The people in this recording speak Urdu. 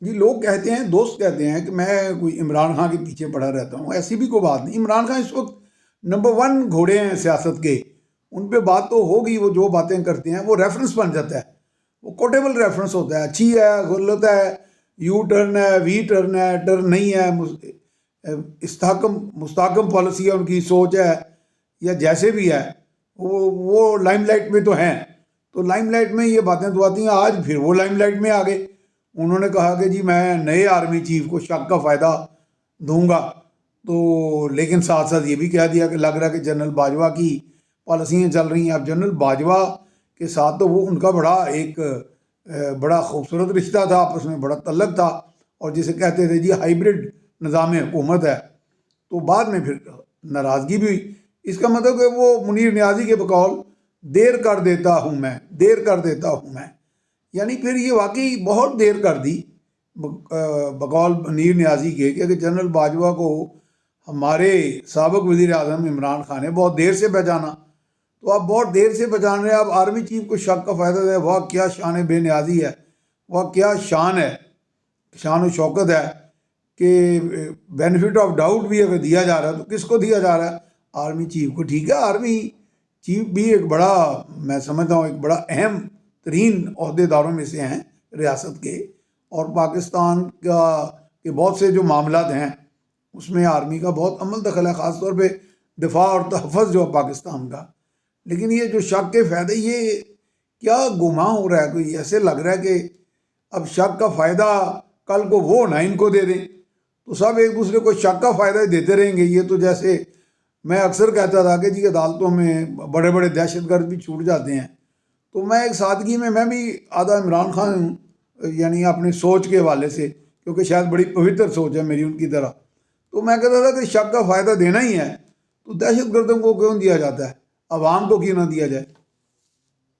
جی لوگ کہتے ہیں، دوست کہتے ہیں کہ میں کوئی عمران خان کے پیچھے پڑا رہتا ہوں. ایسی بھی کوئی بات نہیں. عمران خان اس وقت نمبر 1 گھوڑے ہیں سیاست کے. ان پہ بات تو ہوگی، وہ جو باتیں کرتے ہیں وہ ریفرنس بن جاتا ہے، وہ کوٹیبل ریفرنس ہوتا ہے. اچھی ہے، غلط ہے، یو ٹرن ہے، وی ٹرن ہے، ٹرن نہیں ہے، مستحکم پالیسی ہے، ان کی سوچ ہے، یا جیسے بھی ہے وہ لائم لائٹ میں تو ہیں. تو لائم لائٹ میں یہ باتیں تو آتی ہیں. آج پھر وہ لائم لائٹ میں آ گئے. انہوں نے کہا کہ جی میں نئے آرمی چیف کو شک کا فائدہ دوں گا. تو لیکن ساتھ ساتھ یہ بھی کہہ دیا کہ لگ رہا ہے کہ جنرل باجوہ کی پالیسیاں چل رہی ہیں. اب جنرل باجوہ کے ساتھ تو وہ ان کا بڑا خوبصورت رشتہ تھا، آپس میں بڑا تعلق تھا، اور جسے کہتے تھے جی ہائیبرڈ نظام حکومت ہے. تو بعد میں پھر ناراضگی بھی ہوئی. اس کا مطلب کہ وہ منیر نیازی کے بقول دیر کر دیتا ہوں میں. یعنی پھر یہ واقعی بہت دیر کر دی بقول منیر نیازی کے کہ جنرل باجوہ کو ہمارے سابق وزیر اعظم عمران خان نے بہت دیر سے پہچانا. تو آپ بہت دیر سے پہچان رہے ہیں. اب آرمی چیف کو شک کا فائدہ دے، وہ کیا شان بے نیازی ہے، وہ کیا شان ہے، شان و شوکت ہے کہ بینیفٹ آف ڈاؤٹ بھی اگر دیا جا رہا ہے تو کس کو دیا جا رہا ہے؟ آرمی چیف کو. ٹھیک ہے، آرمی چیف بھی ایک بڑا، میں سمجھتا ہوں ایک بڑا اہم ترین عہدے داروں میں سے ہیں ریاست کے، اور پاکستان کے بہت سے جو معاملات ہیں اس میں آرمی کا بہت عمل دخل ہے، خاص طور پہ دفاع اور تحفظ جو ہے پاکستان کا. لیکن یہ جو شک کے فائدے، یہ کیا گماں ہو رہا ہے؟ کوئی ایسے لگ رہا ہے کہ اب شک کا فائدہ کل کو وہ نہ ان کو دے دیں، تو سب ایک دوسرے کو شک کا فائدہ ہی دیتے رہیں گے. یہ تو جیسے میں اکثر کہتا تھا کہ جی عدالتوں میں بڑے بڑے دہشت گرد بھی چھوٹ جاتے ہیں. تو میں ایک سادگی میں بھی آدھا عمران خان ہوں، یعنی اپنی سوچ کے حوالے سے، کیونکہ شاید بڑی پوتر سوچ ہے میری ان کی طرح. تو میں کہتا تھا کہ شک کا فائدہ دینا ہی ہے تو دہشت گردوں کو کیوں دیا جاتا ہے، عوام کو کیوں نہ دیا جائے؟